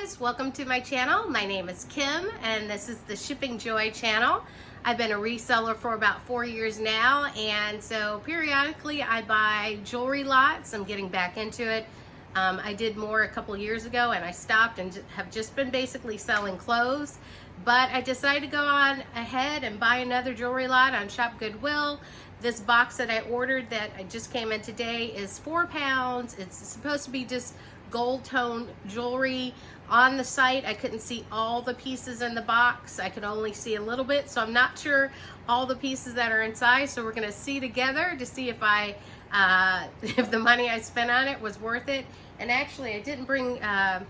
guys, welcome to my channel. My name is Kim and this is the Shipping Joy channel. I've been a reseller for about 4 years now, and so periodically I buy jewelry lots. I'm getting back into it. I did more a couple years ago and I stopped and have just been basically selling clothes, but I decided to go on ahead and buy another jewelry lot on ShopGoodwill. This box that I ordered that I just came in today is 4 pounds. It's supposed to be just gold tone jewelry. On the site I couldn't see all the pieces in the box. I could only see a little bit, so I'm not sure all the pieces that are inside, so we're going to see together to see if if the money I spent on it was worth it. And actually I didn't bring I'll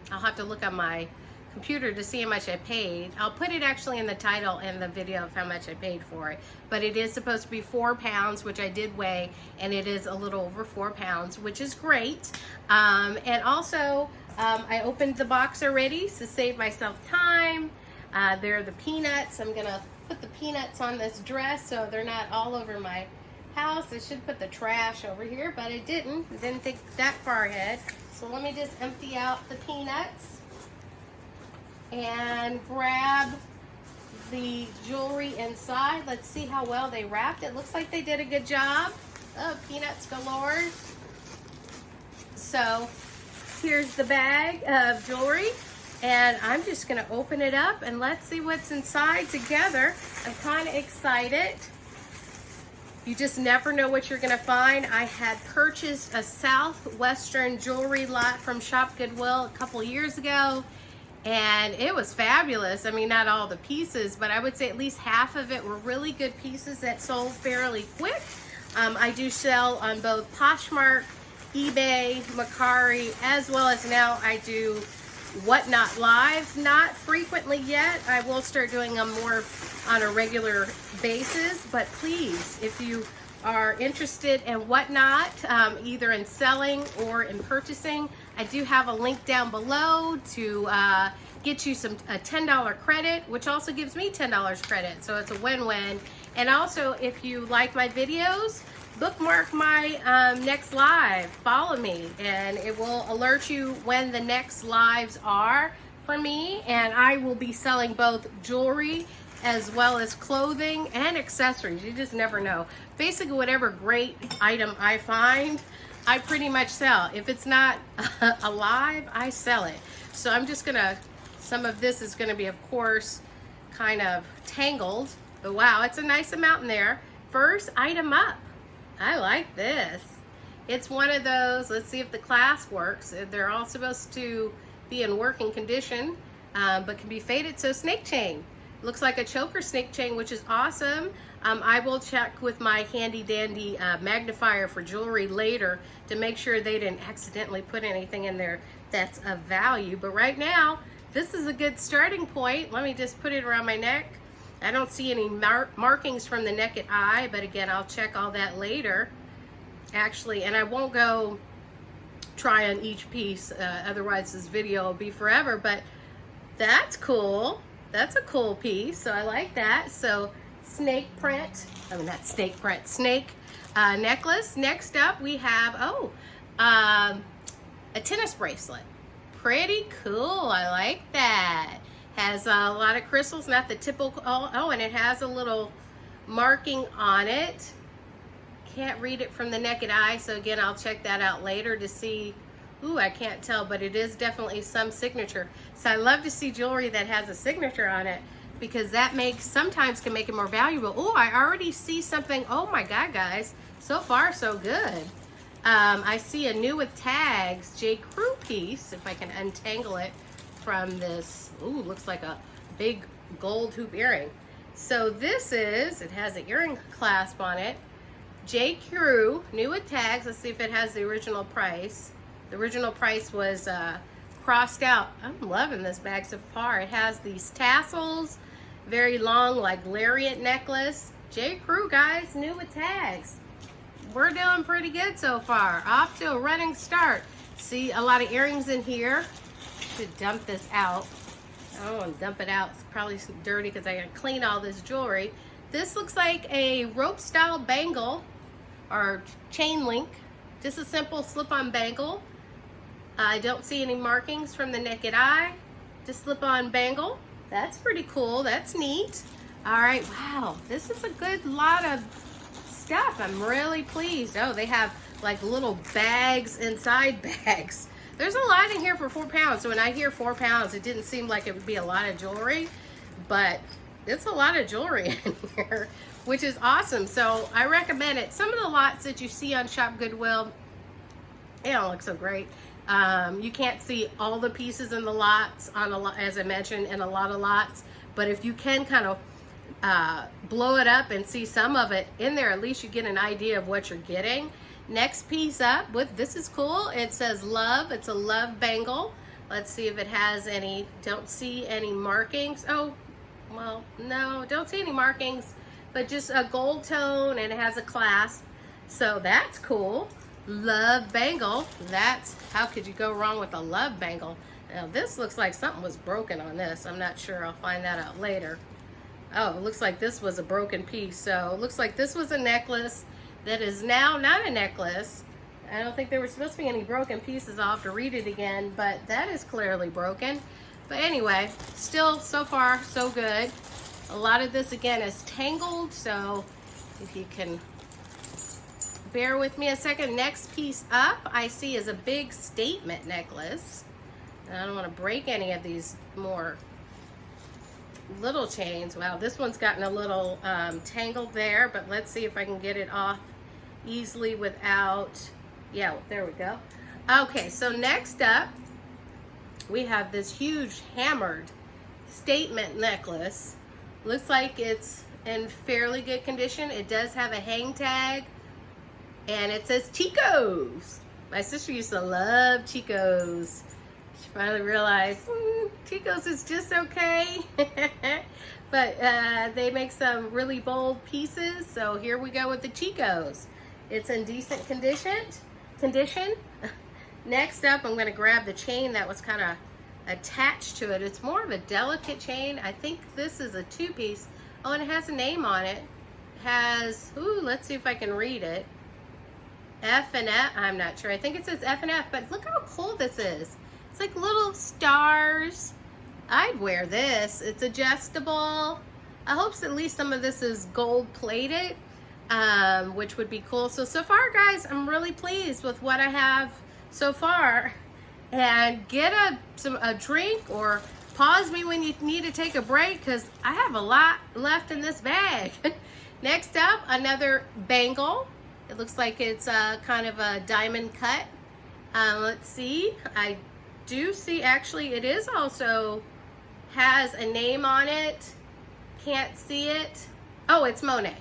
have to look on my computer to see how much I paid. I'll put it actually in the title and the video of how much I paid for it, but it is supposed to be 4 pounds, which I did weigh, and it is a little over 4 pounds, which is great. And also I opened the box already to save myself time. They're the peanuts. I'm gonna put the peanuts on this dress so they're not all over my house. I should put the trash over here, but I didn't think that far ahead. So let me just empty out the peanuts and grab the jewelry inside. Let's see how well they wrapped. It looks like they did a good job. Oh, peanuts galore. So here's the bag of jewelry, and I'm just gonna open it up and let's see what's inside together. I'm kind of excited. You just never know what you're gonna find. I had purchased a Southwestern jewelry lot from ShopGoodwill a couple years ago, and it was fabulous. I mean, not all the pieces, but I would say at least half of it were really good pieces that sold fairly quick. I do sell on both Poshmark, eBay, Mercari, as well as now I do Whatnot Lives. Not frequently yet. I will start doing them more on a regular basis, but please, if you are interested in Whatnot, either in selling or in purchasing, I do have a link down below to get you a $10 credit, which also gives me $10 credit, so it's a win-win. And also, if you like my videos, bookmark my next live. Follow me and it will alert you when the next lives are for me, and I will be selling both jewelry as well as clothing and accessories. You just never know. Basically, whatever great item I find, I pretty much sell. If it's not alive, I sell it. So I'm just gonna, some of this is gonna be, of course, kind of tangled, but wow, it's a nice amount in there. First item up. I like this. It's one of those, let's see if the clasp works. They're all supposed to be in working condition, but can be faded. So snake chain. Looks like a choker snake chain, which is awesome. I will check with my handy dandy magnifier for jewelry later to make sure they didn't accidentally put anything in there that's of value. But right now, this is a good starting point. Let me just put it around my neck. I don't see any markings from the naked eye, but again, I'll check all that later. Actually, and I won't go try on each piece, otherwise this video will be forever, but that's cool. That's a cool piece, so I like that. So snake print, I mean not snake print, snake necklace. Next up we have, a tennis bracelet. Pretty cool, I like that. Has a lot of crystals, not the typical, and it has a little marking on it. Can't read it from the naked eye, so again, I'll check that out later to see. Ooh, I can't tell, but it is definitely some signature. So I love to see jewelry that has a signature on it, because that sometimes can make it more valuable. Oh, I already see something. Oh my God, guys. So far, so good. I see a new with tags, J. Crew piece, if I can untangle it from this. Ooh, looks like a big gold hoop earring. So this is, it has an earring clasp on it. J. Crew, new with tags. Let's see if it has the original price. The original price was crossed out. I'm loving this bag so far. It has these tassels, very long, like lariat necklace. J. Crew, guys, new with tags. We're doing pretty good so far. Off to a running start. See a lot of earrings in here. Should dump this out. I don't want to dump it out. It's probably dirty because I gotta clean all this jewelry. This looks like a rope style bangle or chain link. Just a simple slip-on bangle. I don't see any markings from the naked eye. Just slip-on bangle. That's pretty cool. That's neat. All right, wow, this is a good lot of stuff. I'm really pleased. Oh, they have like little bags inside bags. There's a lot in here for 4 pounds. So when I hear 4 pounds, it didn't seem like it would be a lot of jewelry, but it's a lot of jewelry in here, which is awesome. So I recommend it. Some of the lots that you see on Shop Goodwill, they don't look so great. You can't see all the pieces in the lots on a lot, as I mentioned, in a lot of lots. But if you can kind of blow it up and see some of it in there, at least you get an idea of what you're getting. Next piece up, with this is cool. It says love. It's a love bangle. Let's see if it has any. Don't see any markings. Oh, well, no, don't see any markings, but just a gold tone, and it has a clasp. So that's cool. Love bangle. That's, how could you go wrong with a love bangle? Now this looks like something was broken on this. I'm not sure. I'll find that out later. Oh, it looks like this was a broken piece. So it looks like this was a necklace that is now not a necklace. I don't think there were supposed to be any broken pieces. I'll have to read it again, but that is clearly broken. But anyway, still so far so good. A lot of this again is tangled, so if you can bear with me a second. Next piece up I see is a big statement necklace. And I don't want to break any of these more little chains. Wow, this one's gotten a little tangled there, but let's see if I can get it off easily without, yeah, there we go. Okay, so next up we have this huge hammered statement necklace. Looks like it's in fairly good condition. It does have a hang tag, and it says Chico's. My sister used to love Chico's. She finally realized Chico's is just okay. But they make some really bold pieces, so here we go with the Chico's. It's in decent condition. Next up, I'm going to grab the chain that was kind of attached to it. It's more of a delicate chain. I think this is a 2-piece. Oh, and it has a name on it. It has, ooh, let's see if I can read it. F and F, I'm not sure. I think it says F and F, but look how cool this is. It's like little stars. I'd wear this. It's adjustable. I hope at least some of this is gold plated, which would be cool. So far, guys, I'm really pleased with what I have so far. And get a drink, or pause me when you need to take a break, because I have a lot left in this bag. Next up, another bangle. It looks like it's kind of a diamond cut. Let's see. I do see, actually, it is also has a name on it. Can't see it. Oh, it's Monet.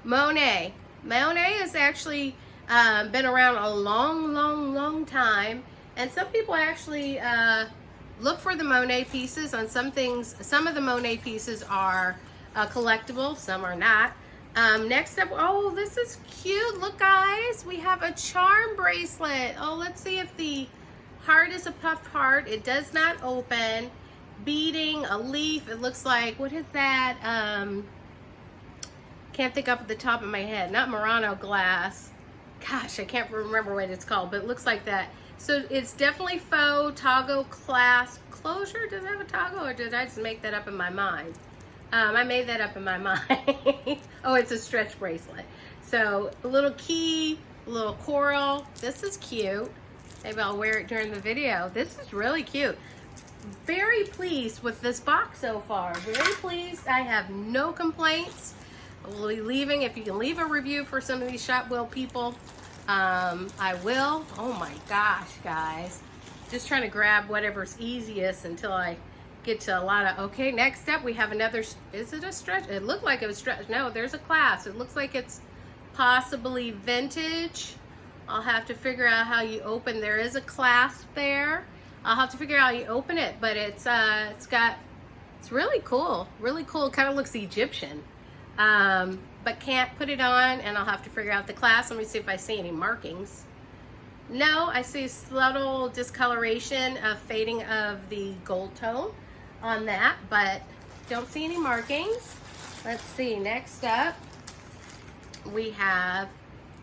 Monet. Monet has actually been around a long time. And some people actually look for the Monet pieces on some things. Some of the Monet pieces are collectible, some are not. Next up, oh, this is cute. Look, guys, we have a charm bracelet. Oh, let's see if the heart is a puffed heart. It does not open. Beading, a leaf. It looks like, what is that? Can't think up at the top of my head. Not Murano glass. Gosh, I can't remember what it's called, but it looks like that. So it's definitely faux toggle clasp closure. Does it have a toggle, or did I just make that up in my mind? I made that up in my mind. Oh, it's a stretch bracelet. So a little key, a little coral. This is cute. Maybe I'll wear it during the video. This is really cute. Very pleased with this box so far. Very pleased. I have no complaints. We'll be leaving. If you can leave a review for some of these ShopGoodwill people, I will. Oh my gosh, guys. Just trying to grab whatever's easiest until I get to a lot of, okay, next up we have another, is it a stretch? It looked like it was stretch. No, there's a clasp. It looks like it's possibly vintage. I'll have to figure out how you open. There is a clasp there. I'll have to figure out how you open it, but it's really cool. Really cool. Kind of looks Egyptian. But can't put it on, and I'll have to figure out the clasp. Let me see if I see any markings. No, I see subtle discoloration of fading of the gold tone on that, but don't see any markings. Let's see, next up we have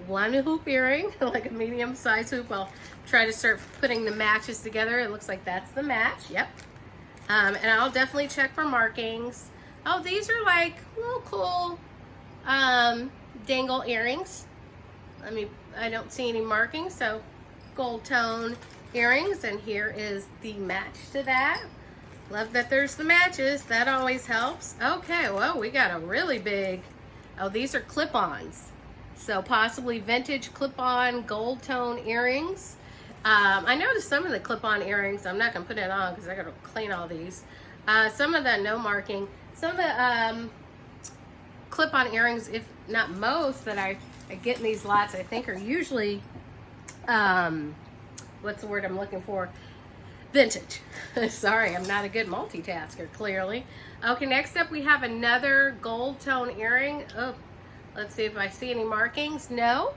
one hoop earring, like a medium size hoop. I'll try to start putting the matches together. It looks like that's the match, yep. And I'll definitely check for markings. Oh, these are like little cool dangle earrings. I don't see any markings, so gold tone earrings, and here is the match to that. Love that there's the matches, that always helps. Okay, well, we got a really big, oh, these are clip-ons. So possibly vintage clip-on gold tone earrings. I noticed some of the clip-on earrings, I'm not gonna put it on because I gotta clean all these. Some of the no marking, some of the clip-on earrings, if not most, that I get in these lots, I think are usually, what's the word I'm looking for? Vintage. Sorry, I'm not a good multitasker, clearly. Okay, next up we have another gold tone earring. Oh, let's see if I see any markings. No,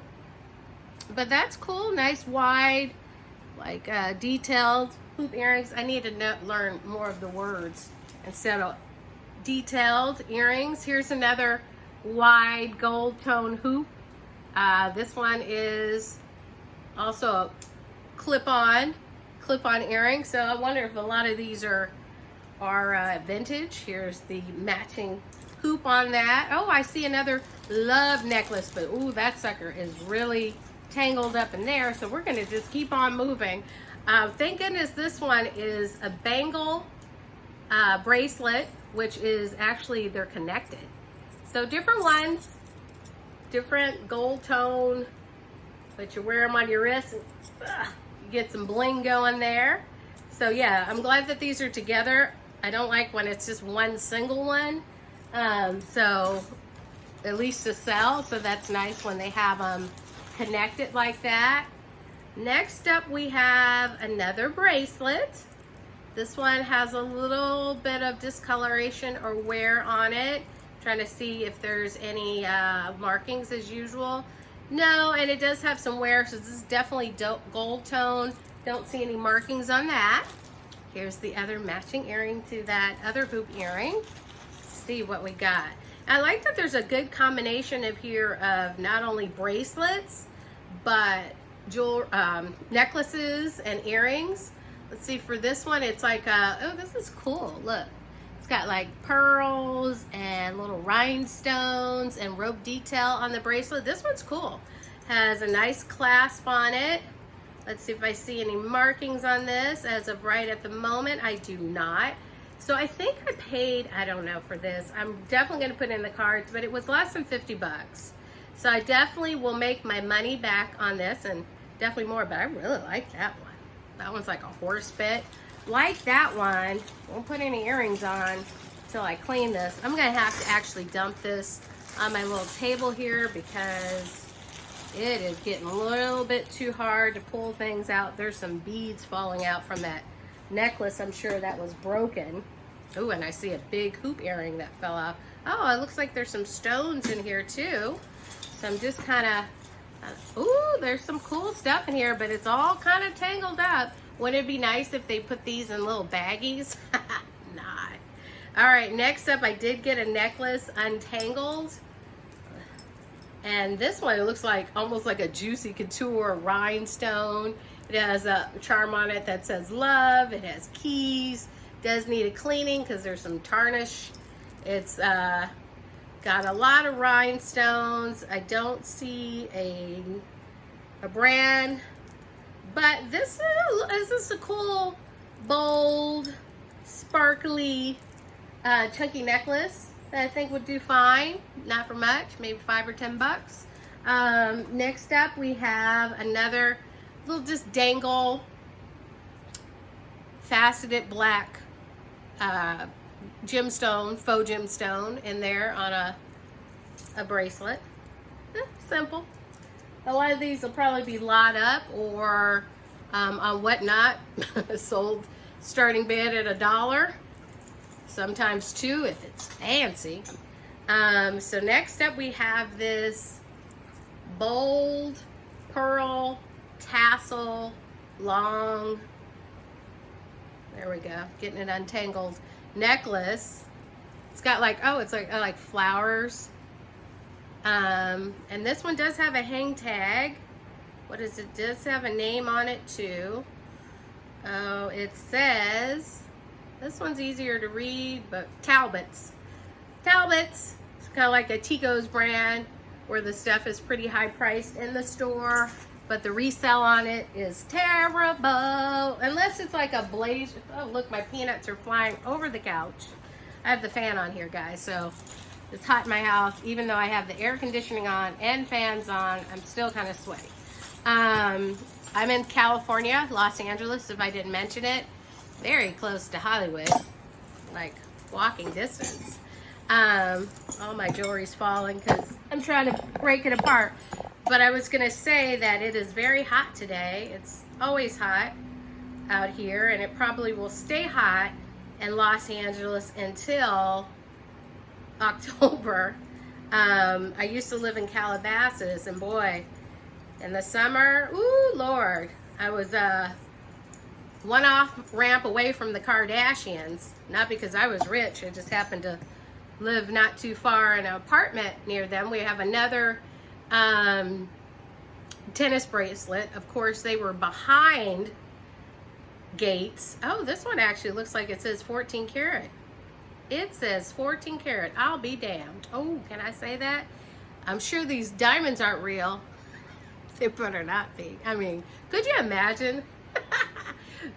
but that's cool. Nice wide, like detailed hoop earrings. I need to learn more of the words instead of detailed earrings. Here's another wide gold tone hoop. This one is also a clip-on earring. So I wonder if a lot of these are vintage. Here's the matching hoop on that. Oh, I see another love necklace, but ooh, that sucker is really tangled up in there. So we're gonna just keep on moving. Thank goodness this one is a bangle bracelet, which is actually, they're connected. So different ones, different gold tone, but you wear them on your wrist and you get some bling going there. So yeah, I'm glad that these are together. I don't like when it's just one single one. So at least to sell, so that's nice when they have them connected like that. Next up we have another bracelet. This one has a little bit of discoloration or wear on it. Trying to see if there's any markings as usual. No, and it does have some wear, so this is definitely gold tone. Don't see any markings on that. Here's the other matching earring to that other hoop earring. Let's see what we got. I like that there's a good combination of here of not only bracelets, but necklaces and earrings. Let's see, for this one, it's like, oh, this is cool, look. It's got like pearls and little rhinestones and rope detail on the bracelet. This one's cool. Has a nice clasp on it. Let's see if I see any markings on this. As of right at the moment, I do not. So I think I paid, I don't know, for this. I'm definitely gonna put it in the cards, but it was less than 50 bucks. So I definitely will make my money back on this, and definitely more, but I really like that one. That one's like a horse bit. Like that one. Won't put any earrings on until I clean this. I'm gonna have to actually dump this on my little table here because it is getting a little bit too hard to pull things out. There's some beads falling out from that necklace. I'm sure that was broken. Oh, and I see a big hoop earring that fell off. Oh, it looks like there's some stones in here too. So I'm just kind of, ooh, there's some cool stuff in here, but it's all kind of tangled up. Wouldn't it be nice if they put these in little baggies? Not. All right, next up, I did get a necklace untangled. And this one, it looks like almost like a Juicy Couture rhinestone. It has a charm on it that says love. It has keys. Does need a cleaning because there's some tarnish. It's got a lot of rhinestones. I don't see a brand. But this is a cool, bold, sparkly, chunky necklace that I think would do fine. Not for much, maybe 5 or 10 bucks. Next up, we have another little just dangle, faceted black gemstone, faux gemstone in there on a bracelet. Simple. A lot of these will probably be lot up or on Whatnot, sold starting bid at $1, sometimes $2 if it's fancy. So next up we have this bold pearl tassel long, there we go, getting it untangled, necklace. It's got like, oh, it's like flowers And this one does have a hang tag. What is it? Does have a name on it too. Oh, it says, this one's easier to read, but Talbots. Talbots. It's kind of like a Tico's brand where the stuff is pretty high priced in the store, but the resale on it is terrible. Unless it's like a blaze. Oh, look, my peanuts are flying over the couch. I have the fan on here, guys, so it's hot in my house. Even though I have the air conditioning on and fans on, I'm still kind of sweaty. I'm in California, Los Angeles, if I didn't mention it. Very close to Hollywood, like walking distance. All my jewelry's falling because I'm trying to break it apart. But I was gonna say that it is very hot today. It's always hot out here, and it probably will stay hot in Los Angeles until October. I used to live in Calabasas, and boy, in the summer, ooh, Lord, I was one off ramp away from the Kardashians. Not because I was rich, I just happened to live not too far in an apartment near them. We have another tennis bracelet. Of course, they were behind gates. Oh, this one actually looks like it says 14 karat. It says 14 karat. I'll be damned. Oh, can I say that? I'm sure these diamonds aren't real. They better not be. I mean, could you imagine?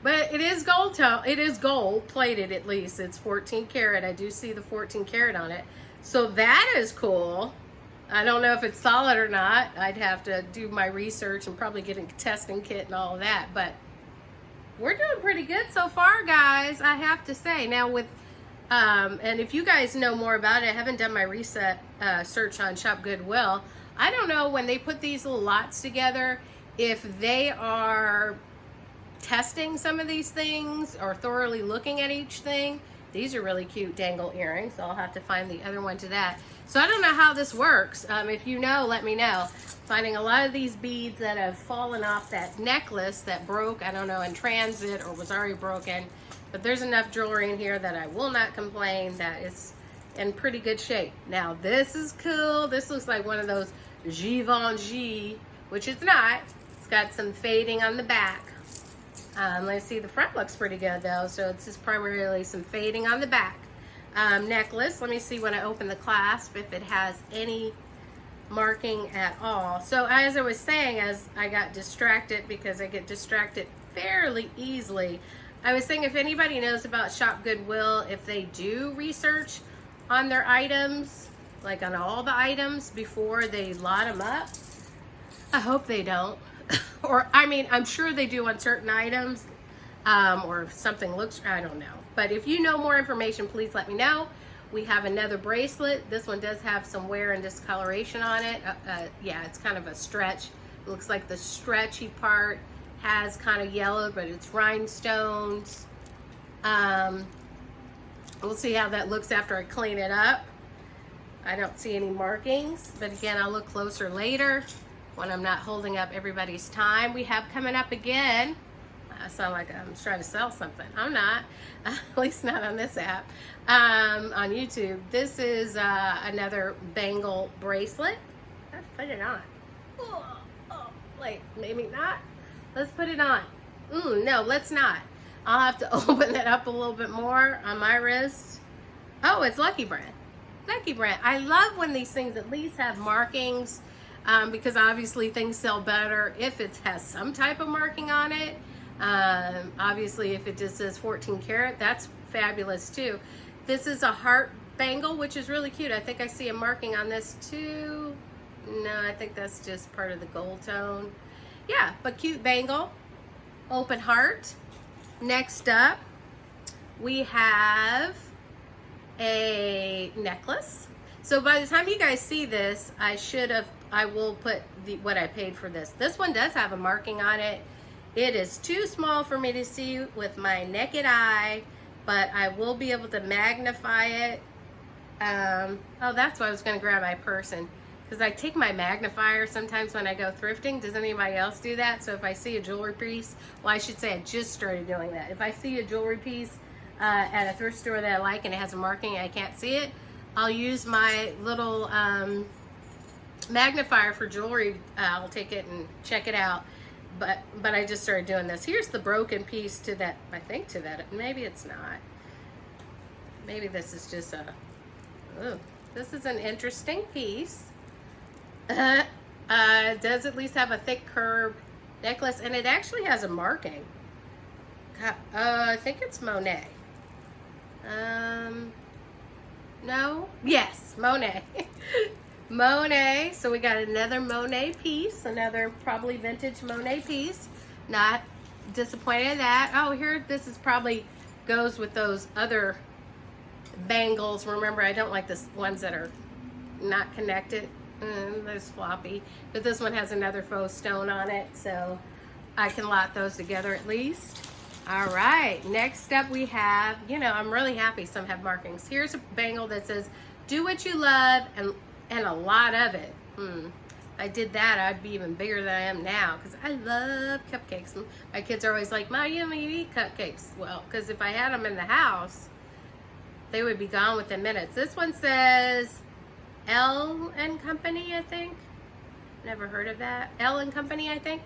But it is gold tone. It is gold plated, at least. It's 14 karat. I do see the 14 karat on it. So that is cool. I don't know if it's solid or not. I'd have to do my research and probably get a testing kit and all of that. But we're doing pretty good so far, guys, I have to say. Now with, and if you guys know more about it, I haven't done my search on ShopGoodwill. I don't know when they put these little lots together, if they are testing some of these things or thoroughly looking at each thing. These are really cute dangle earrings, so I'll have to find the other one to that. So I don't know how this works. If you know, let me know. Finding a lot of these beads that have fallen off that necklace that broke, I don't know, in transit or was already broken. But there's enough jewelry in here that I will not complain, that it's in pretty good shape. Now this is cool. This looks like one of those Givenchy, which it's not. It's got some fading on the back. Let's see, the front looks pretty good though, so it's just primarily some fading on the back. Necklace, let me see when I open the clasp if it has any marking at all. So as I was saying, as I got distracted, because I get distracted fairly easily, I was saying if anybody knows about ShopGoodwill, if they do research on their items, like on all the items before they lot them up. I hope they don't. Or, I mean, I'm sure they do on certain items, or if something looks, I don't know. But if you know more information, please let me know. We have another bracelet. This one does have some wear and discoloration on it. Yeah, it's kind of a stretch. It looks like the stretchy part has kind of yellow, but it's rhinestones. We'll see how that looks after I clean it up. I don't see any markings, but again, I'll look closer later when I'm not holding up everybody's time. We have coming up again, I sound like I'm trying to sell something. I'm not, at least not on this app, on YouTube. This is another bangle bracelet. Let's put it on. Oh, wait, maybe not. Let's put it on. No, let's not. I'll have to open it up a little bit more on my wrist. Oh, it's Lucky Brand. Lucky Brand. I love when these things at least have markings, because obviously things sell better if it has some type of marking on it. Obviously if it just says 14 karat, that's fabulous too. This is a heart bangle, which is really cute. I think I see a marking on this too. No, I think that's just part of the gold tone. Yeah, but cute bangle. Open heart. Next up, we have a necklace. So by the time you guys see this, I will put what I paid for this. This one does have a marking on it. It is too small for me to see with my naked eye, but I will be able to magnify it. Oh, that's why I was gonna grab my purse, because I take my magnifier sometimes when I go thrifting. Does anybody else do that? So if I see a jewelry piece, well, I should say I just started doing that. If I see a jewelry piece at a thrift store that I like and it has a marking and I can't see it, I'll use my little magnifier for jewelry, I'll take it and check it out. But I just started doing this. Here's the broken piece to that, I think to that, maybe it's not. Maybe this is just a, oh, this is an interesting piece. Does at least have a thick curved necklace, and it actually has a marking. I think it's Monet. No? Yes, Monet. Monet. So we got another Monet piece, another probably vintage Monet piece. Not disappointed in that. Oh, here, this is probably goes with those other bangles. Remember, I don't like the ones that are not connected. They're floppy. But this one has another faux stone on it, so I can lot those together at least. All right, next up we have, you know, I'm really happy some have markings. Here's a bangle that says, do what you love and a lot of it. If I did that, I'd be even bigger than I am now because I love cupcakes. My kids are always like, Mom, you eat cupcakes. Well, because if I had them in the house, they would be gone within minutes. This one says L and Company, I think. Never heard of that. L and Company, I think.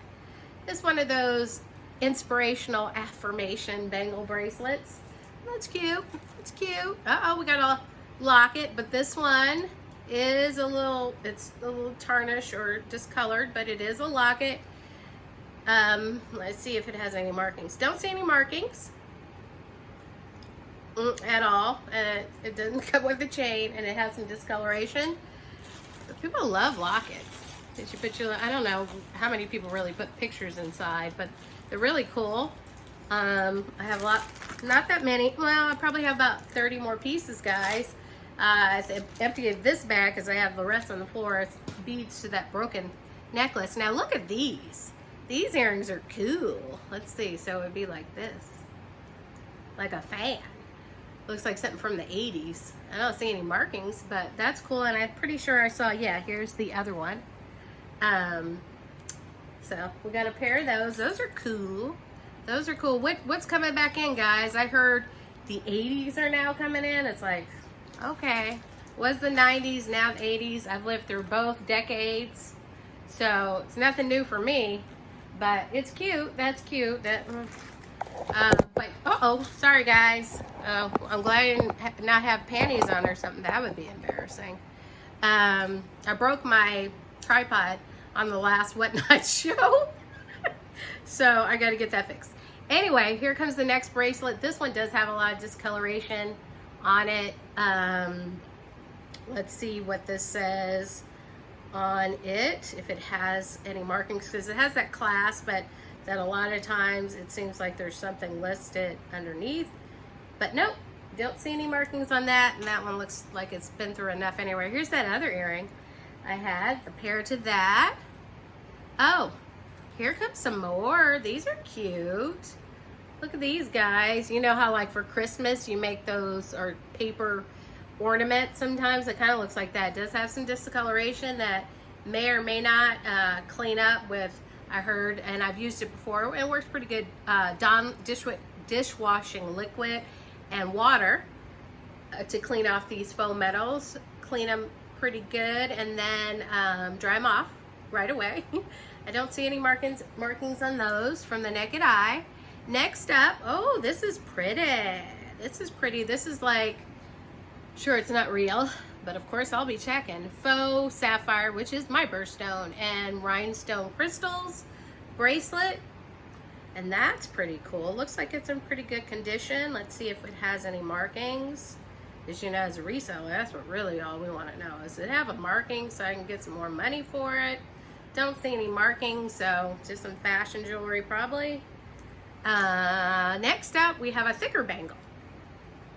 It's one of those inspirational affirmation bangle bracelets. That's cute. It's cute. Uh-oh, we got a locket, but this one is a little, it's a little tarnished or discolored, but it is a locket. Let's see if it has any markings. Don't see any markings at all. And it doesn't come with the chain, and it has some discoloration. But people love lockets. I don't know how many people really put pictures inside, but they're really cool. I have a lot, not that many. Well, I probably have about 30 more pieces, guys. I emptied this bag because I have the rest on the floor. It's beads to that broken necklace. Now look at these. These earrings are cool. Let's see. So it would be like this, like a fan. Looks like something from the 80s. I don't see any markings, but that's cool. And I'm pretty sure I saw, yeah, here's the other one. So we got a pair of those. Those are cool. Those are cool. What's coming back in, guys? I heard the 80s are now coming in. It's like, okay. Was the 90s, now the 80s. I've lived through both decades. So it's nothing new for me, but it's cute. That's cute. That, but, uh-oh, sorry guys. I'm glad I didn't not have panties on or something. That would be embarrassing. I broke my tripod on the last What Not show. So I got to get that fixed. Anyway, here comes the next bracelet. This one does have a lot of discoloration on it. Let's see what this says on it, if it has any markings, because it has that clasp, but that a lot of times it seems like there's something listed underneath. But nope, don't see any markings on that, and that one looks like it's been through enough anyway. Here's that other earring I had, the pair to that. Oh, here comes some more. These are cute. Look at these guys. You know how like for Christmas you make those, or paper ornament sometimes? It kind of looks like that. It does have some discoloration that may or may not clean up with, I heard, and I've used it before. It works pretty good. Dishwashing liquid and water to clean off these faux metals. Clean them pretty good, and then dry them off right away. I don't see any markings on those from the naked eye. Next up, oh, this is pretty. This is pretty. This is like, sure, it's not real, but of course I'll be checking. Faux sapphire, which is my birthstone, and rhinestone crystals bracelet. And that's pretty cool. Looks like it's in pretty good condition. Let's see if it has any markings. As you know, as a reseller, that's what really all we want to know. Does it have a marking so I can get some more money for it? Don't see any markings, so just some fashion jewelry probably. Next up, we have a thicker bangle.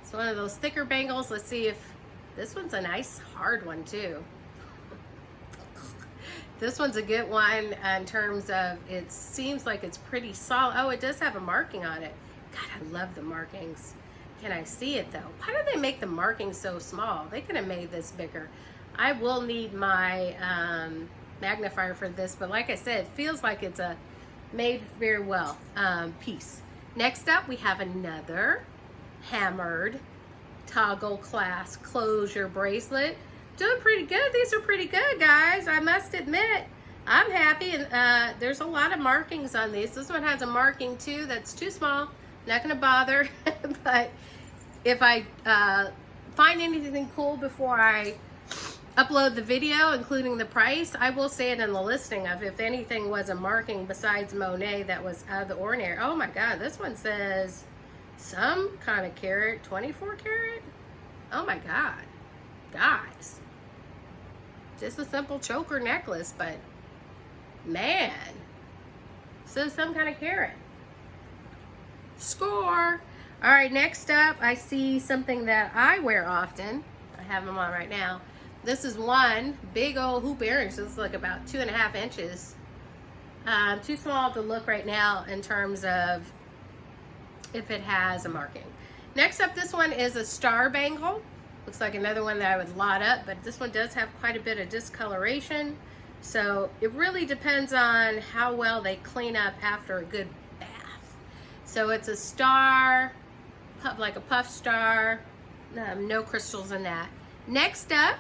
It's one of those thicker bangles. Let's see if this one's a nice hard one too. This one's a good one in terms of, it seems like it's pretty solid. Oh, it does have a marking on it. God, I love the markings. Can I see it though? Why do they make the markings so small? They could have made this bigger. I will need my magnifier for this, but like I said, it feels like it's a made very well piece. Next up, we have another hammered toggle clasp closure bracelet. Doing pretty good. These are pretty good, guys. I must admit, I'm happy. And there's a lot of markings on these. This one has a marking too that's too small. Not gonna bother. But if I find anything cool before I upload the video, including the price, I will say it in the listing of if anything was a marking besides Monet that was out of the ordinary. Oh my God, this one says some kind of carat, 24 carat. Oh my God, guys. Just a simple choker necklace, but man, so some kind of carat. Score. All right, next up, I see something that I wear often. I have them on right now. This is one big old hoop earring. So it's like about 2.5 inches. Too small to look right now in terms of if it has a marking. Next up, this one is a star bangle. Looks like another one that I would lot up, but this one does have quite a bit of discoloration. So it really depends on how well they clean up after a good bath. So it's a star, like a puff star, no crystals in that. Next up,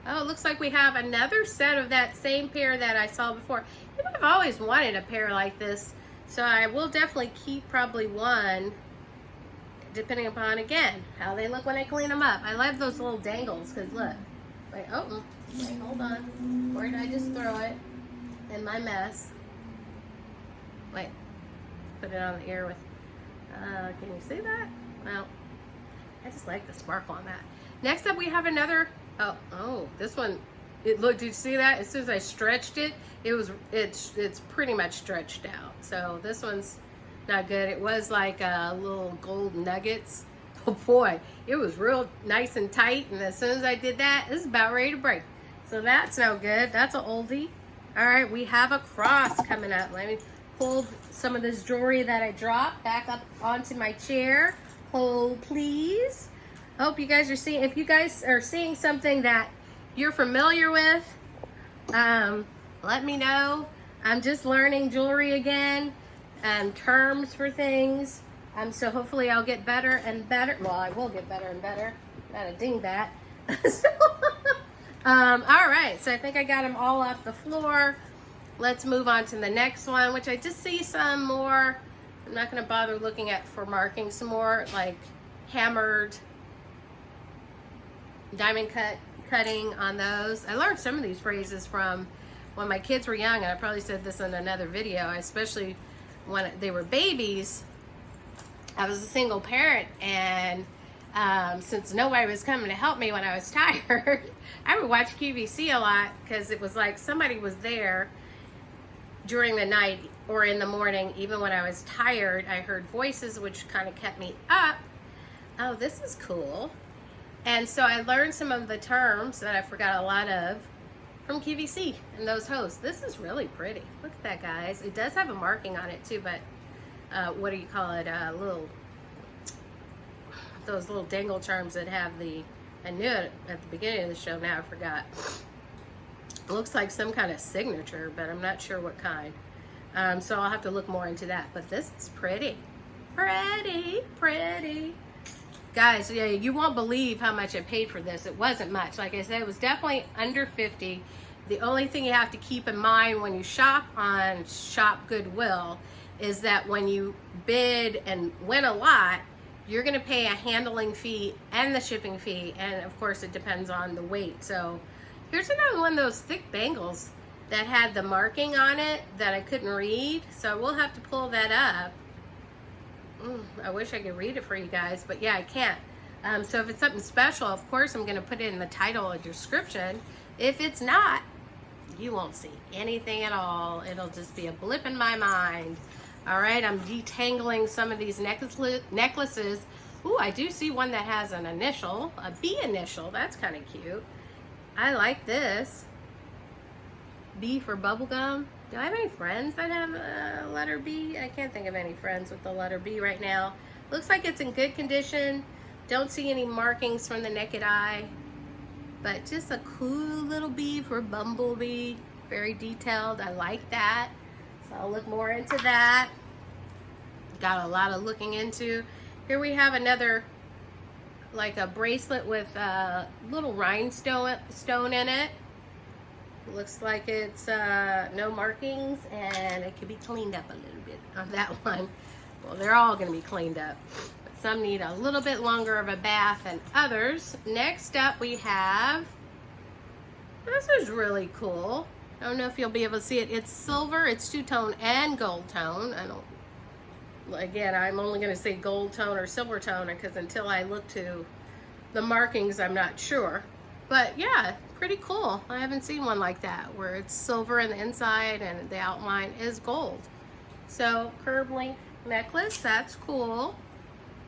oh, it looks like we have another set of that same pair that I saw before. And I've always wanted a pair like this, so I will definitely keep probably one, depending upon, again, how they look when I clean them up. I love those little dangles, because look. Wait, oh, wait, hold on. Where did I just throw it in my mess? Wait, put it on the ear with, can you see that? Well, I just like the sparkle on that. Next up, we have another, oh, this one, look, did you see that? As soon as I stretched it, it's pretty much stretched out. So this one's not good. It was like little gold nuggets. Oh boy, it was real nice and tight, and as soon as I did that, it's about ready to break. So that's no good. That's an oldie. All right, we have a cross coming up. Let me pull some of this jewelry that I dropped back up onto my chair. Hold, please. I hope you guys are seeing, if you guys are seeing something that you're familiar with, let me know. I'm just learning jewelry again, terms for things. So hopefully I'll get better and better. Well, I will get better and better. Not a dingbat. All right, so I think I got them all off the floor. Let's move on to the next one, which I just see some more. I'm not gonna bother looking at for marking, some more like hammered diamond cutting on those. I learned some of these phrases from when my kids were young, and I probably said this in another video, especially when they were babies. I was a single parent, and since nobody was coming to help me when I was tired, I would watch QVC a lot, because it was like somebody was there during the night or in the morning. Even when I was tired, I heard voices, which kind of kept me up. Oh, this is cool. And so I learned some of the terms that I forgot a lot of from QVC and those hosts. This is really pretty. Look at that, guys. It does have a marking on it too, but what do you call it? Those little dangle charms that have I knew it at the beginning of the show, now I forgot. It looks like some kind of signature, but I'm not sure what kind. So I'll have to look more into that. But this is pretty. Pretty, pretty. Guys, yeah, you won't believe how much I paid for this. It wasn't much. Like I said, it was definitely under $50. The only thing you have to keep in mind when you shop on ShopGoodwill is that when you bid and win a lot, you're going to pay a handling fee and the shipping fee. And of course, it depends on the weight. So here's another one of those thick bangles that had the marking on it that I couldn't read. So we'll have to pull that up. I wish I could read it for you guys, but yeah, I can't. So if it's something special, of course, I'm going to put it in the title or description. If it's not, you won't see anything at all. It'll just be a blip in my mind. All right, I'm detangling some of these necklaces. Ooh, I do see one that has an initial, a B initial. That's kind of cute. I like this. B for bubblegum. Do I have any friends that have a letter B? I can't think of any friends with the letter B right now. Looks like it's in good condition. Don't see any markings from the naked eye. But just a cool little B for bumblebee. Very detailed. I like that. So I'll look more into that. Got a lot of looking into. Here we have another like a bracelet with a little rhinestone in it. Looks like it's no markings, and it could be cleaned up a little bit on that one. Well, they're all going to be cleaned up. But some need a little bit longer of a bath than others. Next up we have, this is really cool. I don't know if you'll be able to see it. It's silver, it's two-tone and gold tone. Again, I'm only going to say gold tone or silver tone because until I look to the markings, I'm not sure. But yeah, pretty cool. I haven't seen one like that where it's silver in the inside and the outline is gold. So curb link necklace, that's cool.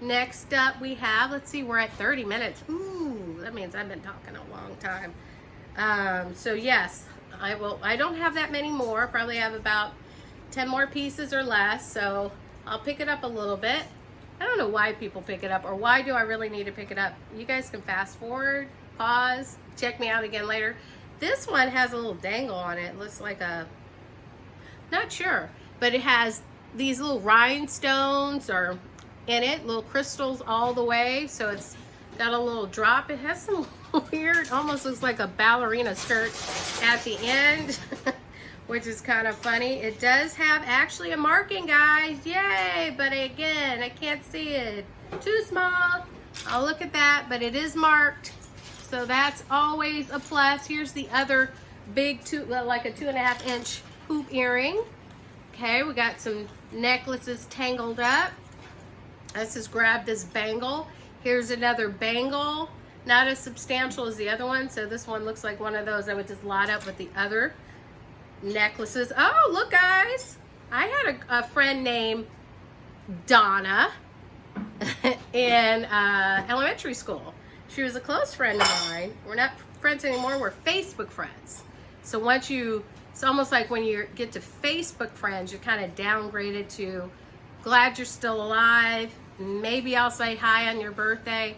Next up we have, let's see, we're at 30 minutes. Ooh, that means I've been talking a long time. So yes, I don't have that many more. Probably have about 10 more pieces or less. So I'll pick it up a little bit. I don't know why people pick it up, or why do I really need to pick it up. You guys can fast forward, pause, check me out again later. This one has a little dangle on it. It looks like a, not sure, but it has these little rhinestones or in it, little crystals all the way. So it's got a little drop. It has some weird, almost looks like a ballerina skirt at the end. Which is kind of funny. It does have actually a marking, guys. Yay! But again, I can't see it. Too small. I'll look at that, but it is marked. So that's always a plus. Here's the other big, like a 2.5 inch hoop earring. Okay, we got some necklaces tangled up. Let's just grab this bangle. Here's another bangle. Not as substantial as the other one. So this one looks like one of those I would just lot up with the other necklaces. Oh, look, guys, I had a friend named Donna in elementary school. She was a close friend of mine. We're not friends anymore, we're Facebook friends. So once it's almost like when you get to Facebook friends, you're kind of downgraded to glad you're still alive. Maybe I'll say hi on your birthday,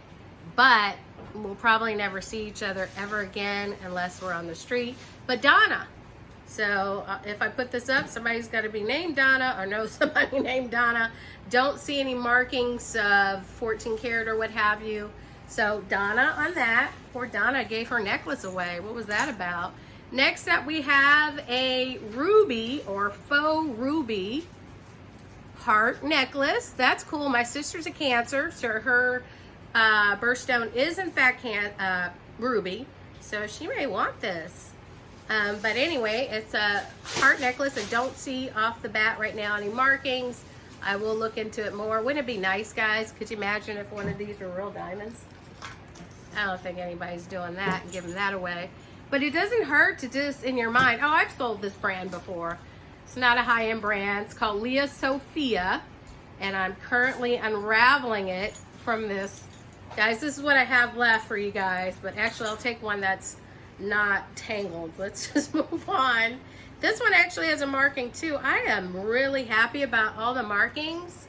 but we'll probably never see each other ever again unless we're on the street. But Donna. So if I put this up, somebody's got to be named Donna or know somebody named Donna. Don't see any markings of 14 karat or what have you. So Donna on that. Poor Donna gave her necklace away. What was that about? Next up we have a ruby or faux ruby heart necklace. That's cool. My sister's a Cancer, so her birthstone is in fact ruby. So she may want this. But anyway, it's a heart necklace. I don't see off the bat right now any markings. I will look into it more. Wouldn't it be nice, guys? Could you imagine if one of these were real diamonds? I don't think anybody's doing that and giving that away. But it doesn't hurt to just, in your mind, oh, I've sold this brand before. It's not a high-end brand. It's called Leah Sophia. And I'm currently unraveling it from this. Guys, this is what I have left for you guys. But actually, I'll take one that's not tangled. Let's just move on. This one actually has a marking too. I am really happy about all the markings.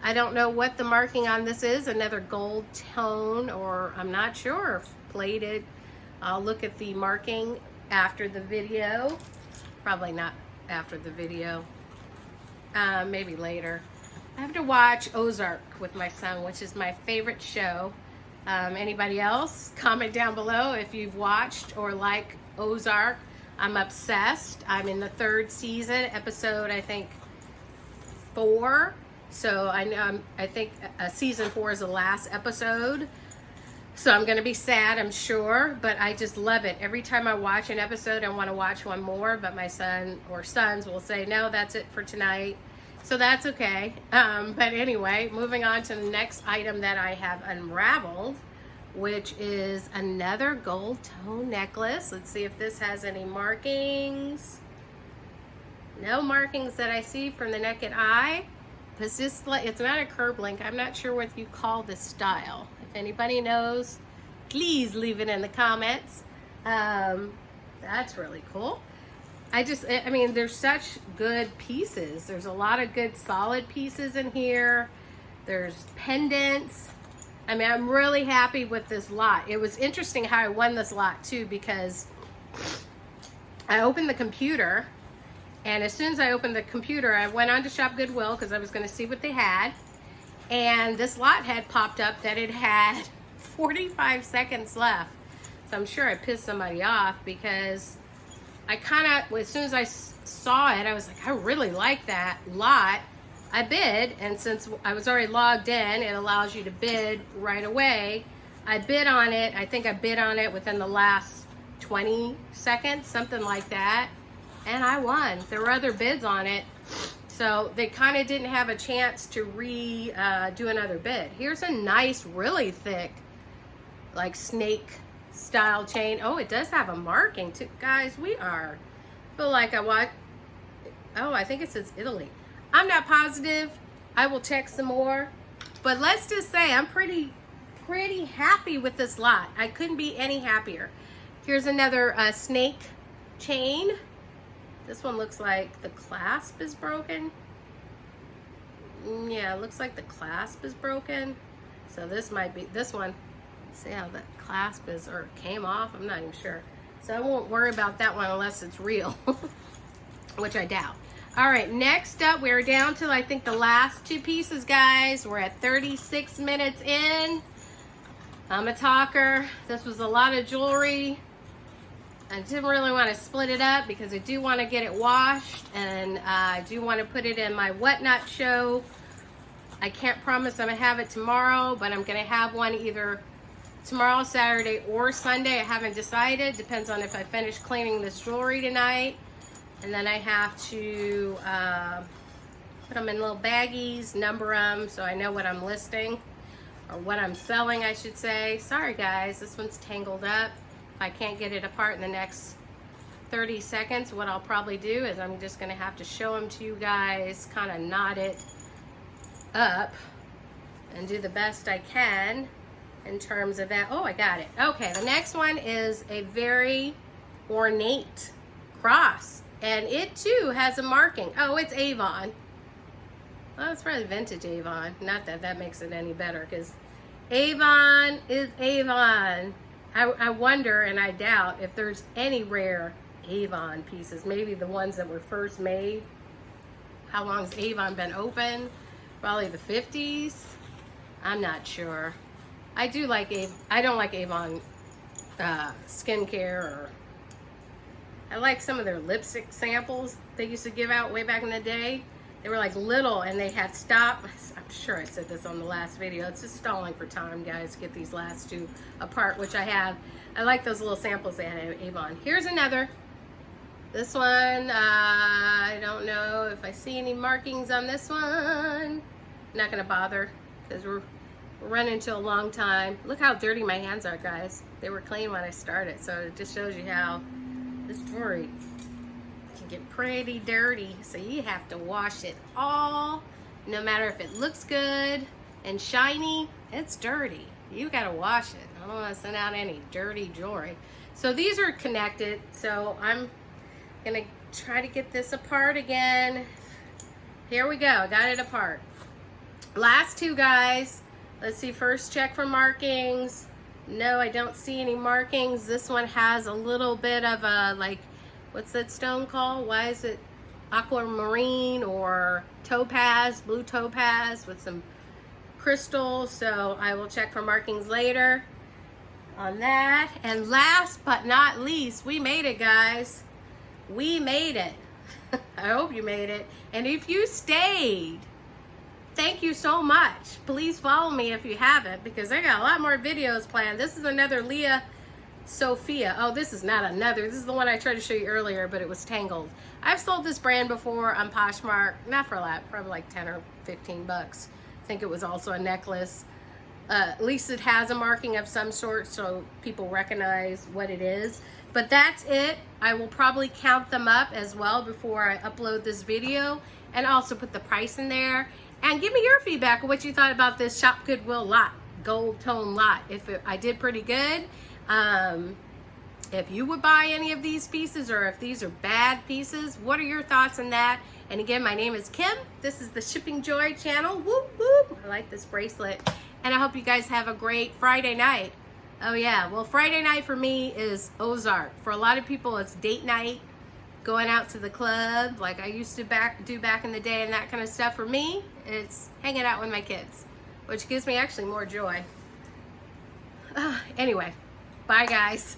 I don't know what the marking on this is, another gold tone, or I'm not sure if plated. I'll look at the marking after the video. Probably not after the video. Maybe later. I have to watch Ozark with my son, which is my favorite show. Anybody else? Comment down below if you've watched or like Ozark. I'm obsessed. I'm in the 3rd season, episode I think 4. So I think season 4 is the last episode. So I'm gonna be sad, I'm sure, but I just love it. Every time I watch an episode, I want to watch one more, but my son or sons will say, no, that's it for tonight. So that's okay. But anyway, moving on to the next item that I have unraveled, which is another gold tone necklace. Let's see if this has any markings. No markings that I see from the naked eye. It's just like, it's not a curb link. I'm not sure what you call this style. If anybody knows, please leave it in the comments. That's really cool. I mean, there's such good pieces. There's a lot of good solid pieces in here. There's pendants. I mean, I'm really happy with this lot. It was interesting how I won this lot too, because I opened the computer, and as soon as I opened the computer, I went on to ShopGoodwill because I was going to see what they had. And this lot had popped up that it had 45 seconds left. So I'm sure I pissed somebody off because I kind of, as soon as I saw it, I was like, I really like that lot. I bid, and since I was already logged in, it allows you to bid right away. I bid on it. I think I bid on it within the last 20 seconds, something like that. And I won. There were other bids on it. So they kind of didn't have a chance to do another bid. Here's a nice, really thick, like snake style chain. Oh, it does have a marking too. Guys, I feel like I watched, oh, I think it says Italy. I'm not positive. I will check some more. But let's just say I'm pretty happy with this lot. I couldn't be any happier. Here's another snake chain. This one looks like the clasp is broken. Yeah, it looks like the clasp is broken. So this might be, this one, see how the clasp is, or came off? I'm not even sure. So I won't worry about that one unless it's real, which I doubt. All right, next up, we're down to, I think, the last two pieces, guys. We're at 36 minutes in. I'm a talker. This was a lot of jewelry. I didn't really want to split it up because I do want to get it washed, and I do want to put it in my whatnot show. I can't promise I'm going to have it tomorrow, but I'm going to have one either tomorrow, Saturday, or Sunday. I haven't decided. Depends on if I finish cleaning this jewelry tonight. And then I have to put them in little baggies, number them so I know what I'm listing, or what I'm selling, I should say. Sorry guys, this one's tangled up. If I can't get it apart in the next 30 seconds, what I'll probably do is I'm just gonna have to show them to you guys, kind of knot it up and do the best I can in terms of that. Oh, I got it. Okay, the next one is a very ornate cross. And it too has a marking. Oh, it's Avon. Well, it's probably vintage Avon. Not that that makes it any better, because Avon is Avon. I wonder, and I doubt, if there's any rare Avon pieces. Maybe the ones that were first made. How long has Avon been open? Probably the 50s. I'm not sure. I do like Avon. I don't like Avon skincare, or I like some of their lipstick samples they used to give out way back in the day. They were like little, and they had stop. I'm sure I said this on the last video. It's just stalling for time, guys, to get these last two apart, which I have. I like those little samples they had at Avon. Here's another. This one, I don't know if I see any markings on this one. I'm not gonna bother because we're running into a long time. Look how dirty my hands are, guys. They were clean when I started, so it just shows you how this jewelry can get pretty dirty. So you have to wash it all. No matter if it looks good and shiny, it's dirty. You gotta wash it. I don't want to send out any dirty jewelry. So these are connected, so I'm gonna try to get this apart again. Here we go, got it apart. Last two, guys. Let's see, first check for markings. No, I don't see any markings. This one has a little bit of a, like, what's that stone called? Why is it aquamarine or topaz, blue topaz with some crystals? So I will check for markings later on that. And last but not least, we made it, guys. We made it. I hope you made it. And if you stayed, thank you so much. Please follow me if you haven't, because I got a lot more videos planned. This is another Leah Sophia. Oh, this is not another. This is the one I tried to show you earlier, but it was tangled. I've sold this brand before on Poshmark. Not for a lot, probably like 10 or 15 bucks. I think it was also a necklace. At least it has a marking of some sort so people recognize what it is. But that's it. I will probably count them up as well before I upload this video, and also put the price in there. And give me your feedback of what you thought about this Shop Goodwill lot, gold tone lot. I did pretty good. If you would buy any of these pieces, or if these are bad pieces, what are your thoughts on that? And again, my name is Kim. This is the Shipping Joy channel. Whoop, whoop. I like this bracelet. And I hope you guys have a great Friday night. Oh yeah, well, Friday night for me is Ozark. For a lot of people, it's date night, going out to the club like I used to do back in the day and that kind of stuff. For me, it's hanging out with my kids, which gives me actually more joy. Anyway, bye guys.